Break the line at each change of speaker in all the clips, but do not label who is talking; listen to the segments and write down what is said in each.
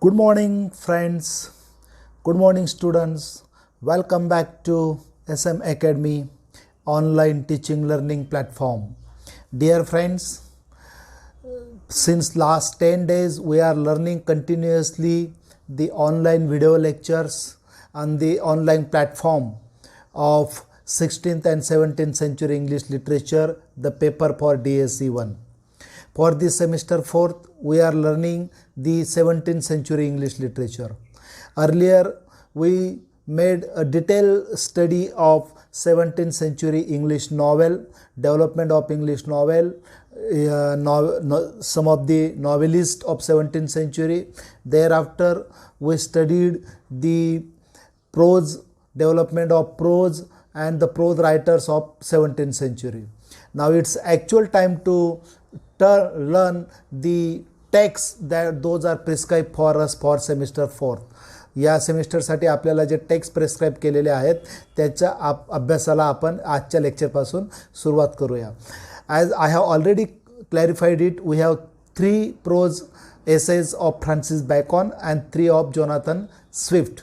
Good morning, friends. Good morning, students. Welcome back to SM Academy online teaching learning platform. Dear friends, since last 10 days we are learning continuously the online video lectures on the online platform of 16th and 17th century English literature, the paper for DSC 1. For this semester 4th, we are learning the 17th century English literature. Earlier, we made a detailed study of 17th century English novel, development of English novel, some of the novelists of 17th century. Thereafter, we studied the prose, development of prose and the prose writers of 17th century. Now it's actual time to learn the texts that those are prescribed for us for semester 4th. या सेमिस्टरसाठी आपल्याला जे text prescribe केलेले आहेत त्याच्या अभ्यासाला आपण आजच्या लेक्चरपासून सुरुवात करूया. As I have already clarified it, we have 3 prose essays of Francis Bacon and 3 of Jonathan Swift.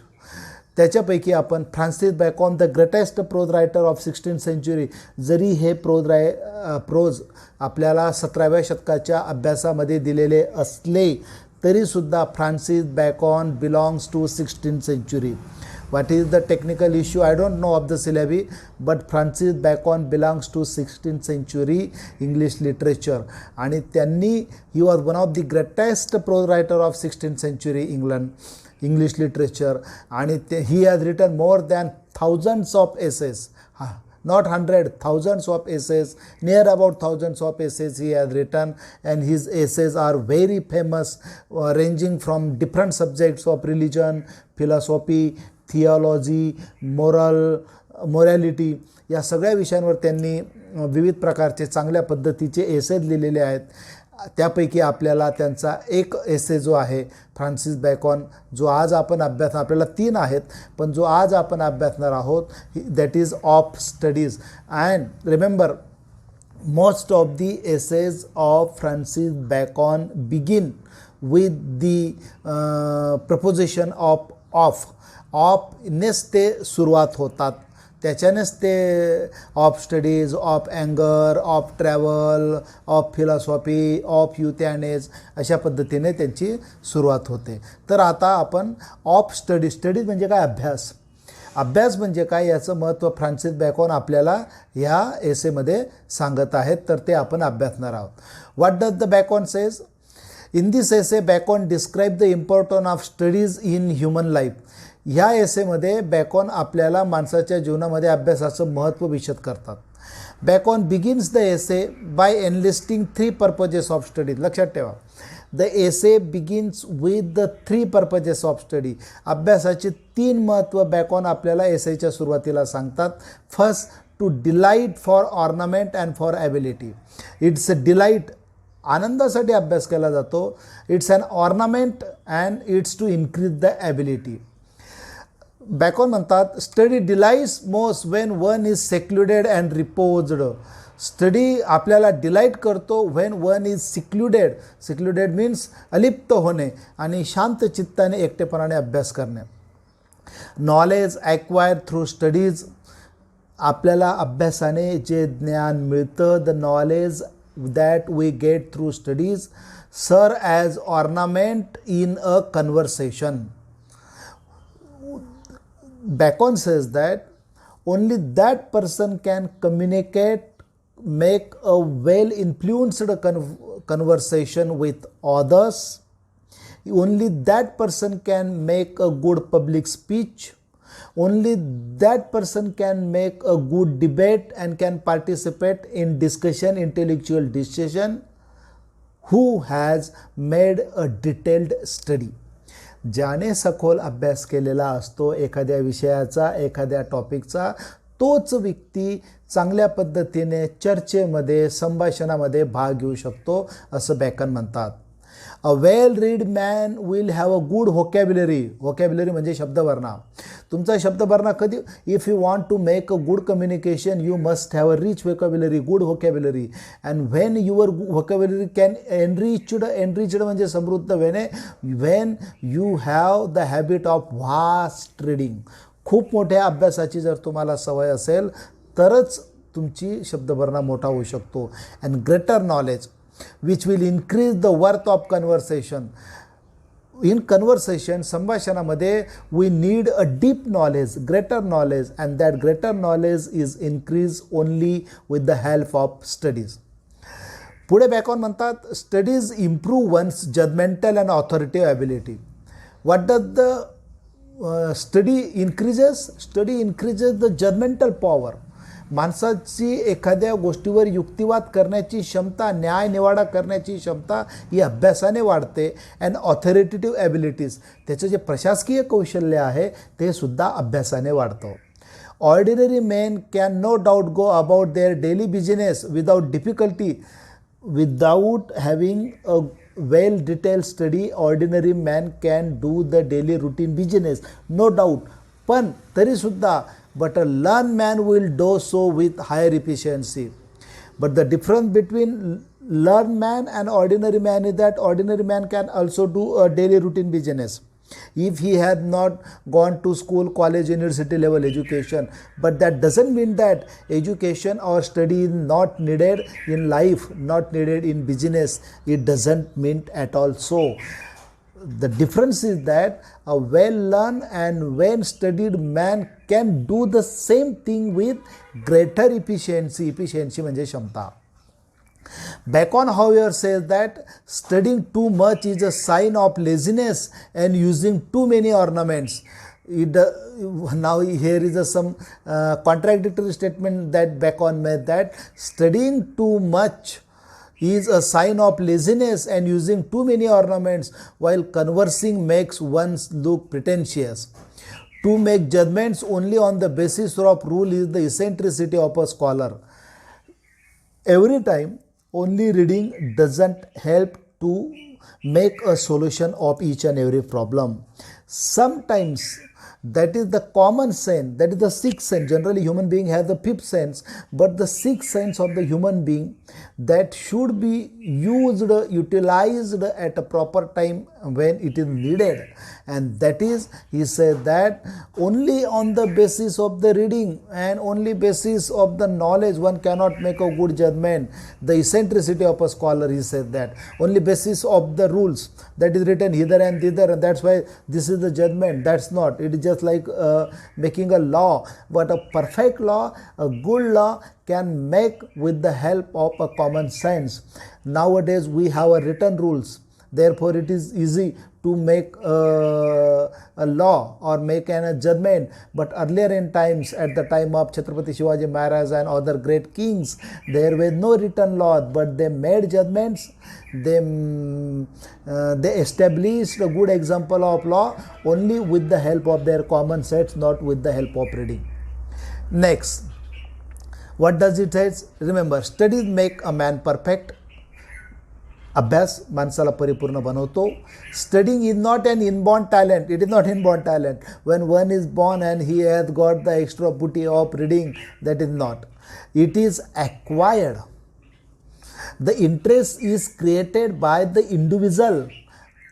त्याच्यापैकी आपण Francis Bacon the greatest prose writer of 16th century, जरी हे प्रोज आपल्याला 17व्या शतकाच्या अभ्यासामध्ये दिलेले असले तरीसुद्धा Francis Bacon belongs to 16th century. What is the technical issue? I don't know of the syllabi, but Francis Bacon belongs to 16th century English literature. आणि त्यांनी he was one of the greatest prose writer of 16th century English literature. आणि he has written more than thousands of essays. Not 100, thousands of essays, near about thousands of essays he has written, and his essays are very famous, ranging from different subjects of religion, philosophy, theology, morality. या सगळ्या विषयांवर त्यांनी विविध प्रकारचे चांगल्या पद्धतीचे essays लिहिलेले आहेत. त्यापैकी आपल्याला त्यांचा एक एसे जो आहे फ्रान्सिस बॅकॉन, जो आज आपण आपल्याला 3 आहेत, पण जो आज आपण अभ्यासणार आहोत that is of studies. And remember, most of the essays of Francis Bacon begin with the proposition of नेच ते सुरुवात होतात. त्याच्यानेच ते ऑफ स्टडीज, ऑफ अँगर, of travel, of philosophy, of youth and age अशा पद्धतीने त्यांची सुरुवात होते. तर आता आपण ऑफ स्टडीज म्हणजे काय, अभ्यास म्हणजे काय याचं महत्त्व फ्रान्सिस बॅकॉन आपल्याला ह्या एसेमध्ये सांगत आहेत, तर ते आपण अभ्यासणार आहोत. What does the Bacon says? In this essay Bacon describe the importance of studies in human life. ह्या एसेमध्ये बॅकॉन आपल्याला माणसाच्या जीवनामध्ये अभ्यासाचं महत्त्व विशद करतात. Bacon begins the essay by enlisting 3 purposes of studies. लक्षात ठेवा, the essay begins with the 3 purposes of study. अभ्यासाचे 3 महत्त्व बॅकॉन आपल्याला एसेच्या सुरुवातीला सांगतात. First, to delight for ornament and for ability. It's a delight, आनंदासाठी अभ्यास केला जातो. It's an ornament and it's to increase the ability. Bacon म्हणतात, study delights most when one is secluded and reposed. Study आपल्याला delight करतो when one is secluded means अलिप्त होणे आणि शांत चित्ताने एकटेपणाने अभ्यास करणे. Knowledge acquire through studies. आपल्याला अभ्यासाने जे ज्ञान मिळतं, the knowledge that we get through studies serve as ornament in a conversation. Bacon says that only that person can communicate, make a well-influenced conversation with others. Only that person can make a good public speech. Only that person can make a good debate and can participate in discussion, intellectual decision, who has made a detailed study. ज्याने सखोल अभ्यास केलेला असतो एखाद्या विषयाचा, एखाद्या टॉपिकचा, तोच व्यक्ती चांगल्या पद्धतीने चर्चेमध्ये, संभाषणामध्ये भाग घेऊ शकतो, असं बॅकन म्हणतात. A well-read man will have a good vocabulary. Vocabulary म्हणजे शब्दभरणा. तुमचा शब्दभरणा कधी, if you want to make a good communication, you must have a rich vocabulary, good vocabulary. And when your vocabulary can enriched म्हणजे समृद्ध when you have the habit of vast reading. खूप मोठ्या अभ्यासाची जर तुम्हाला सवय असेल तरच तुमची शब्दभरणा मोठा होऊ शकतो. And greater knowledge which will increase the worth of conversation. In conversation, संभाषणामध्ये we need a deep knowledge, greater knowledge, and that greater knowledge is increased only with the help of studies. पुढे बॅकॉन म्हणतात studies improve one's judgmental and authoritative ability. What does the study increases? Study increases the judgmental power. माणसाची एखाद्या गोष्टीवर युक्तिवाद करण्याची क्षमता, न्याय निवाडा करण्याची क्षमता ही अभ्यासाने वाढते. अँड ऑथॉरिटेटिव्ह ॲबिलिटीज, त्याचं जे प्रशासकीय कौशल्य आहे ते सुद्धा अभ्यासाने वाढतं. Ordinary men can no doubt go about their daily business without difficulty. Without having a well detailed study, ordinary man can do the daily routine business, no doubt. पण तरीसुद्धा but a learned man will do so with higher efficiency. But the difference between learned man and ordinary man is that ordinary man can also do a daily routine business if he had not gone to school, college, university level education. But that doesn't mean that education or study is not needed in life, not needed in business. It doesn't mean at all so. The difference is that a well-learned and well-studied man can do the same thing with greater efficiency. Efficiency म्हणजे क्षमता. Bacon, however, says that studying too much is a sign of laziness and using too many ornaments. Now here is some contradictory statement that Bacon made, that studying too much is a sign of laziness and using too many ornaments while conversing makes one look pretentious. To make judgments only on the basis of rule is the eccentricity of a scholar. Every time, only reading doesn't help to make a solution of each and every problem. Sometimes that is the common sense, that is the sixth sense. Generally human being has the fifth sense, but the sixth sense of the human being that should be utilized at a proper time when it is needed. And that is, he said that only on the basis of the reading and only basis of the knowledge one cannot make a good judgment. The eccentricity of a scholar, he said that only basis of the rules that is written hither and thither, and that's why this is the judgment. That's not, it is just like making a law. But a perfect law, a good law can make with the help of a common sense. Nowadays we have a written rules, therefore it is easy to make a law or make a judgment. But earlier in times, at the time of Chhatrapati Shivaji Maharaj and other great kings, there were no written laws, but they made judgments. They established a good example of law only with the help of their common sense, not with the help of reading. Next, what does it say? Remember, studies make a man perfect. अभ्यास माणसाला परिपूर्ण बनवतो. Studying is not an inborn talent. It is not inborn talent. When one is born and he has got the extra booty of reading, that is not. It is acquired. The interest is created by the individual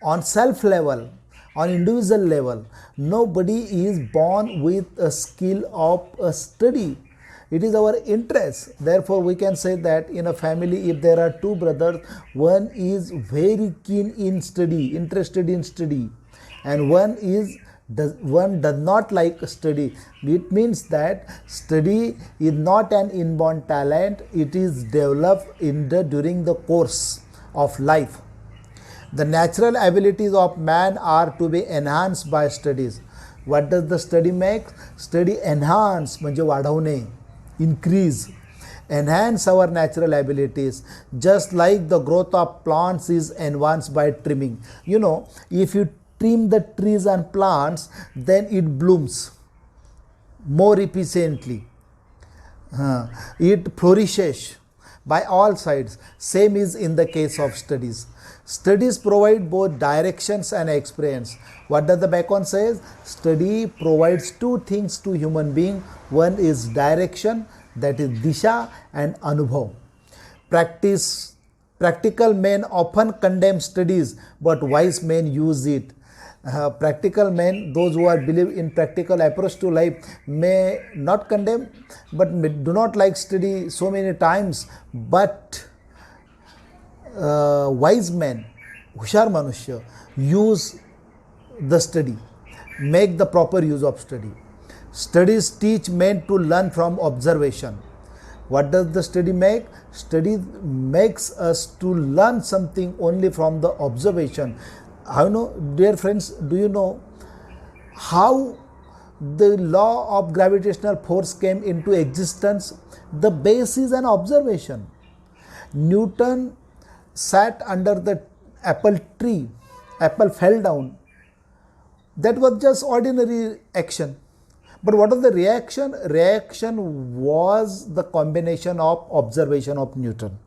on self level, on individual level. Nobody is born with a skill of a study. It is our interest. Therefore, we can say that in a family, if there are two brothers, one is very keen in study, interested in study, and one does not like study. It means that study is not an inborn talent. It is developed during the course of life. The natural abilities of man are to be enhanced by studies. What does the study make? Study enhance म्हणजे वाढवणे. Increase, enhance our natural abilities, just like the growth of plants is enhanced by trimming. You know, if you trim the trees and plants, then it blooms more efficiently. It flourishes. by all sides. Same is in the case of studies. Studies provide both directions and experience. What does the Bacon says? Study provides two things to human being. One is direction, that is disha, and anubhav. Practical men often condemn studies, but wise men use it. Practical men, those who are believe in practical approach to life, may not condemn, but do not like study so many times. But wise men, hushar manushya, use the study, make the proper use of study. Studies teach men to learn from observation. What does the study make? Study makes us to learn something only from the observation. How know, dear friends, do you know how the law of gravitational force came into existence? The base is an observation. Newton sat under the apple tree, apple fell down. That was just ordinary action. But what was the reaction? Reaction was the combination of observation of Newton.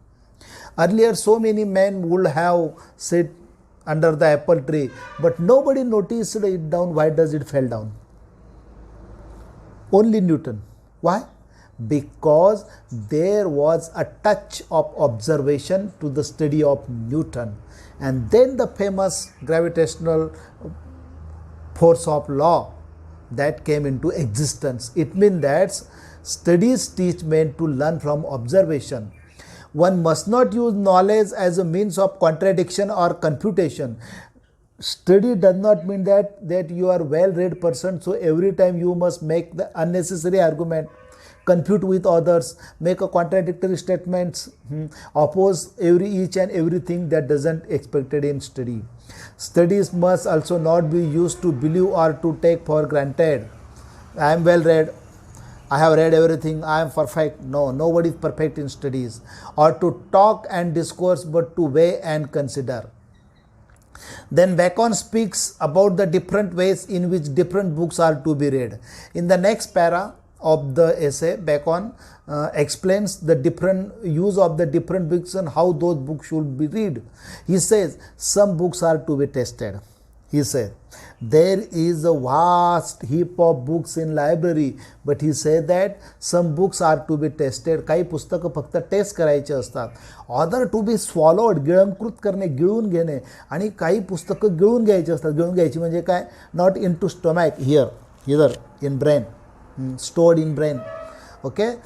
Earlier, so many men would have sat under the apple tree, but nobody noticed it down. Why does it fell down? Only Newton. Why? Because there was a touch of observation to the study of Newton. And then the famous gravitational force of law that came into existence. It means that studies teach men to learn from observation. One must not use knowledge as a means of contradiction or confutation. Study does not mean that you are a well-read person, so every time you must make the unnecessary argument, confute with others, make a contradictory statements, oppose each and everything that doesn't expected in study. Studies must also not be used to believe or to take for granted. I am well read, I have read everything, I am perfect. No, nobody is perfect in studies. Or to talk and discourse, but to weigh and consider. Then Bacon speaks about the different ways in which different books are to be read. In the next para of the essay, Bacon explains the different use of the different books and how those books should be read. He says some books are to be tested. He said there is a vast heap of books in library, but he said that some books are to be tested. काही पुस्तकं फक्त test करायचे असतात. Other to be swallowed, गिळंकृत करणे, गिळून घेणे. आणि काही पुस्तकं गिळून घ्यायची असतात. गिळून घ्यायची म्हणजे काय? Not in to stomach, here in brain, stored in brain. Okay,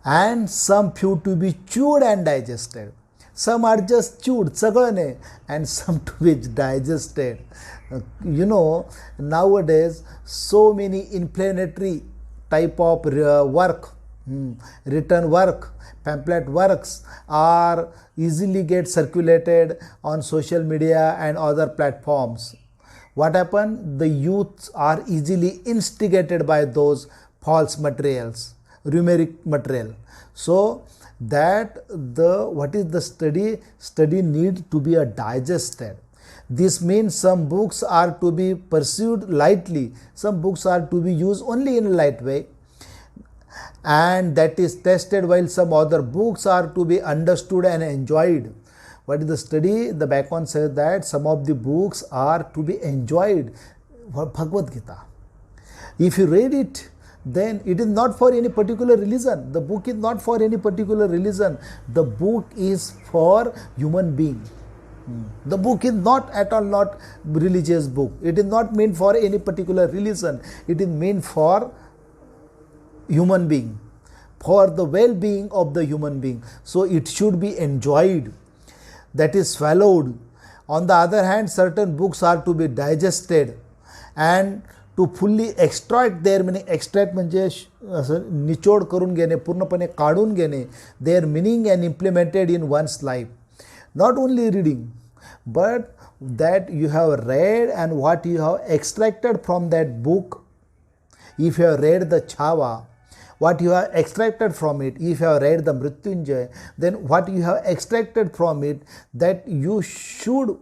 and some few to be chewed and digested. Some are just chewed, चगळणे, and some to be digested. You know, nowadays so many inflammatory type of work, written work, pamphlet works are easily get circulated on social media and other platforms. What happened? The youths are easily instigated by those false materials, numeric material. So that what is the study need to be digested. This means some books are to be pursued lightly, some books are to be used only in a light way, and that is tested, while some other books are to be understood and enjoyed. What is the study? The Bacon says that some of the books are to be enjoyed. Bhagavad Gita, if you read it, then it is not for any particular religion. The book is not for any particular religion. The book is for human being. The book is not at all not religious book. It is not meant for any particular religion. It is meant for human being, for the well-being of the human being. So it should be enjoyed, that is swallowed. On the other hand, certain books are to be digested and to fully extract their meaning. Extract म्हणजे निचोड करून घेणे, पूर्णपणे काढून घेणे, their meaning and implemented in one's life. Not only reading, but that you have read and what you have extracted from that book. If you have read the Chava, what you have extracted from it. If you have read the Mrityunjay, then what you have extracted from it, that you should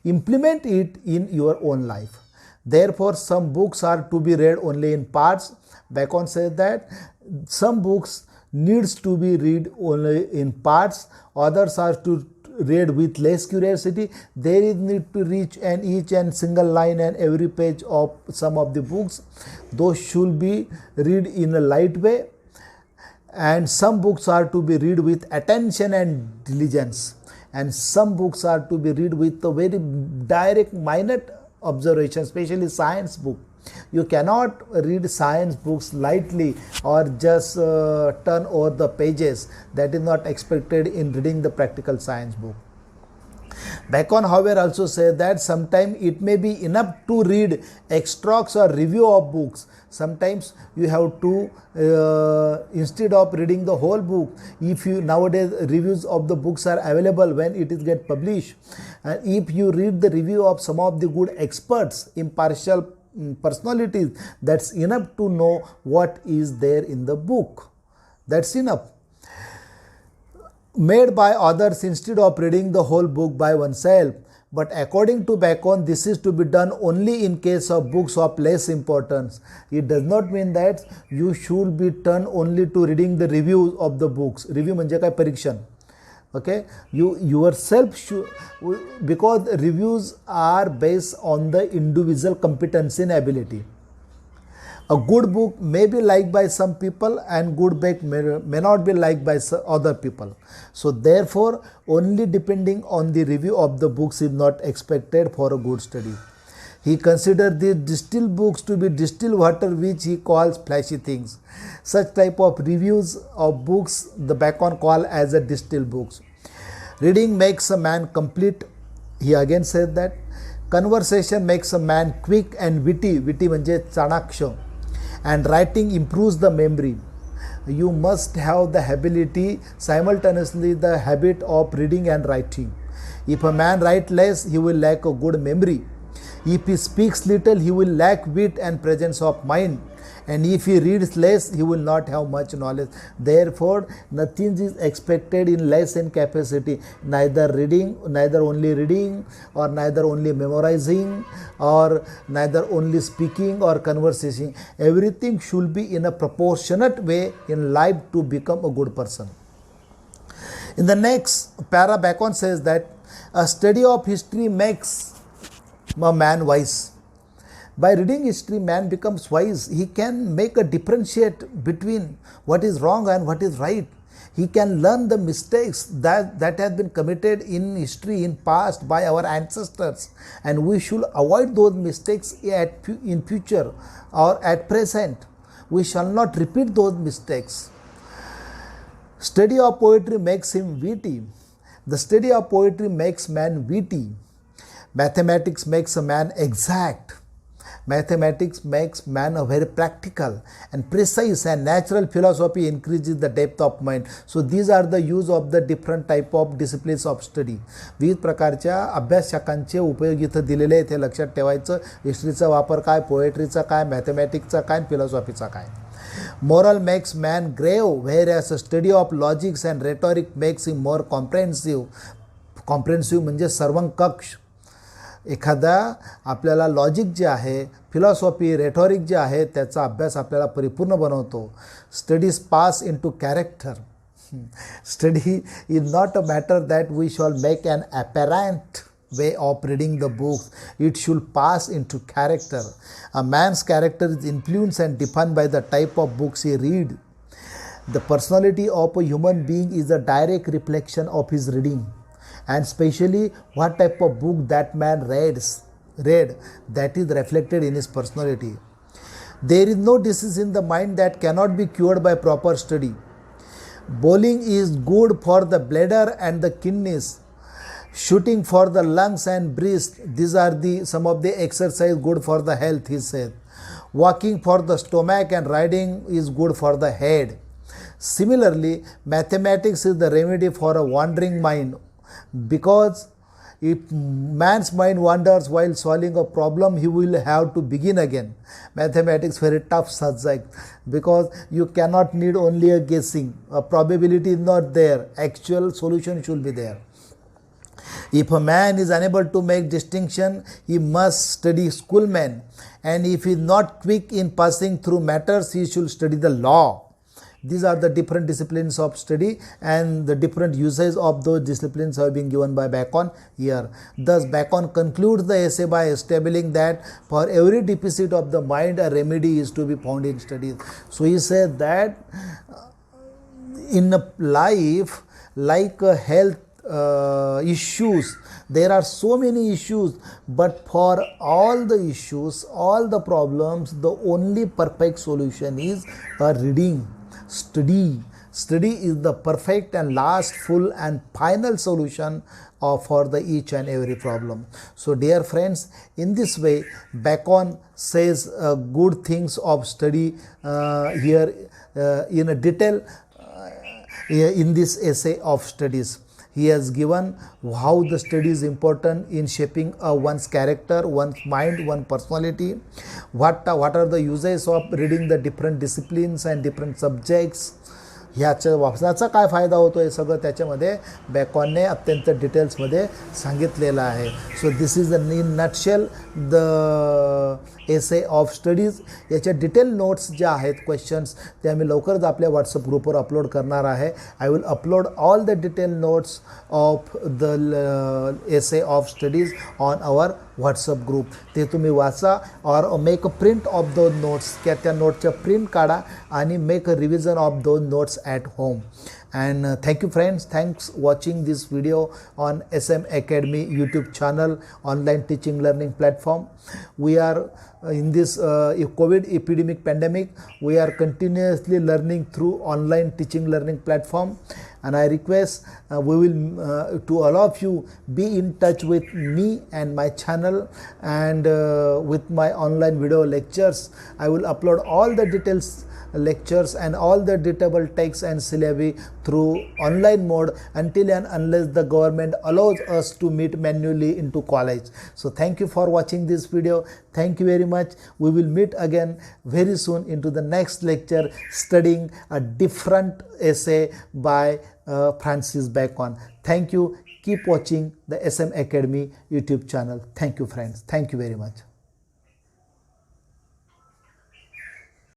implement it in your own life. Therefore, some books are to be read only in parts. Bacon says that some books needs to be read only in parts, others are to read with less curiosity. There is need to reach and each and single line and every page of some of the books. Those should be read in a light way, and some books are to be read with attention and diligence, and some books are to be read with a very direct minute observation, especially science book. You cannot read science books lightly or just turn over the pages. That is not expected in reading the practical science book. Bacon, however, also says that sometimes it may be enough to read extracts or review of books. Sometimes you have to, instead of reading the whole book, if you nowadays reviews of the books are available when it is get published, and if you read the review of some of the good experts, impartial personalities, that's enough to know what is there in the book. That's enough. Made by others instead of reading the whole book by oneself. But according to Bacon, this is to be done only in case of books of less importance. It does not mean that you should be turned only to reading the reviews of the books. Review म्हणजे काय परीक्षण. Okay, you yourself should, because reviews are based on the individual competency and ability. A good book may be liked by some people and good book may not be liked by other people. So therefore, only depending on the review of the books is not expected for a good study. He considered the distilled books to be distilled water, which he calls flashy things. Such type of reviews of books the Bacon call as a distilled books. Reading makes a man complete. He again said that conversation makes a man quick and witty. Witty म्हणजे चाणाक्ष. And writing improves the memory. You must have the ability, simultaneously the habit of reading and writing. If a man writes less, he will lack a good memory. If he speaks little, he will lack wit and presence of mind. And if he reads less, he will not have much knowledge. Therefore, nothing is expected in less in capacity. Neither only reading, or neither only memorizing, or neither only speaking or conversation. Everything should be in a proportionate way in life to become a good person. In the next para, Bacon says that a study of history makes a man wise. By reading history, man becomes wise. He can make a differentiate between what is wrong and what is right. He can learn the mistakes that have been committed in history in past by our ancestors, and we should avoid those mistakes in future or at present. We shall not repeat those mistakes. Study of poetry makes him witty. The study of poetry makes man witty. Mathematics makes a man exact. Mathematics makes man a very practical and precise, and natural philosophy increases the depth of mind. So these are the use of the different type of disciplines of study. विविध प्रकारच्या अभ्यास शाखांचे उपयोग इथं दिलेले आहेत, हे लक्षात ठेवायचं. हिस्ट्रीचा वापर काय, पोएट्रीचा काय, मॅथमॅटिक्सचा काय, फिलॉसॉफीचा काय. Moral makes man grave, whereas a study of logics and rhetoric makes him more comprehensive. Comprehensive म्हणजे सर्वंकष. एखादा आपल्याला लॉजिक जे आहे, फिलॉसॉफी, रेटॉरिक जे आहे, त्याचा अभ्यास आपल्याला परिपूर्ण बनवतो. Studies pass in to character. Study is not a matter that we shall make an apparent way of reading the books. It should pass into character. A man's character is influenced and defined by the type of books he reads. The personality of a human being is a direct reflection of his reading, and especially what type of book that man read, that is reflected in his personality. There is no disease in the mind that cannot be cured by proper study. Bowling is good for the bladder and the kidneys. Shooting for the lungs and breast, these are some of the exercise good for the health, he said. Walking for the stomach and riding is good for the head. Similarly, mathematics is the remedy for a wandering mind, because if man's mind wanders while solving a problem, he will have to begin again. Mathematics very tough subject, because you cannot need only a guessing. A probability is not there. Actual solution should be there. If a man is unable to make distinction, he must study schoolmen. And if he is not quick in passing through matters, he should study the law. These are the different disciplines of study, and the different uses of those disciplines have been given by Bacon here. Thus, Bacon concludes the essay by establishing that for every deficit of the mind, a remedy is to be found in studies. So he said that in a life, like health issues, there are so many issues, but for all the issues, all the problems, the only perfect solution is reading, study. Study is the perfect and last, full and final solution for the each and every problem. So dear friends, in this way Bacon says good things of study here in a detail in this essay of studies. He has given how the study is important in shaping one's character, one's mind, one's personality. What are the uses of reading the different disciplines and different subjects. ह्याच्या वाचनाचा काय फायदा होतो हे सगळं त्याच्यामध्ये बॅकॉनने अत्यंत डिटेल्समध्ये सांगितलेलं आहे. So this is in nutshell the essay of studies. याच्या डिटेल नोट्स ज्या आहेत क्वेश्चन्स ते आम्ही लवकरच आपल्या व्हॉट्सअप ग्रुपवर अपलोड करणार आहे. I will upload all the detail notes of the essay of studies on our WhatsApp group. ते तुम्ही वाचा और make a print of those notes. त्या नोटच्या प्रिंट काढा आणि make a revision of those notes at home. And thank you friends, thanks watching this video on SM Academy YouTube channel, online teaching learning platform. We are in this COVID epidemic pandemic, we are continuously learning through online teaching learning platform, and I request we will to all of you be in touch with me and my channel, and with my online video lectures. I will upload all the details lectures and all the editable texts and syllabi through online mode until and unless the government allows us to meet manually into college. So thank you for watching this video. Thank you very much. We will meet again very soon into the next lecture studying a different essay by Francis Bacon. Thank you. Keep watching the SM Academy YouTube channel. Thank you friends. Thank you very much.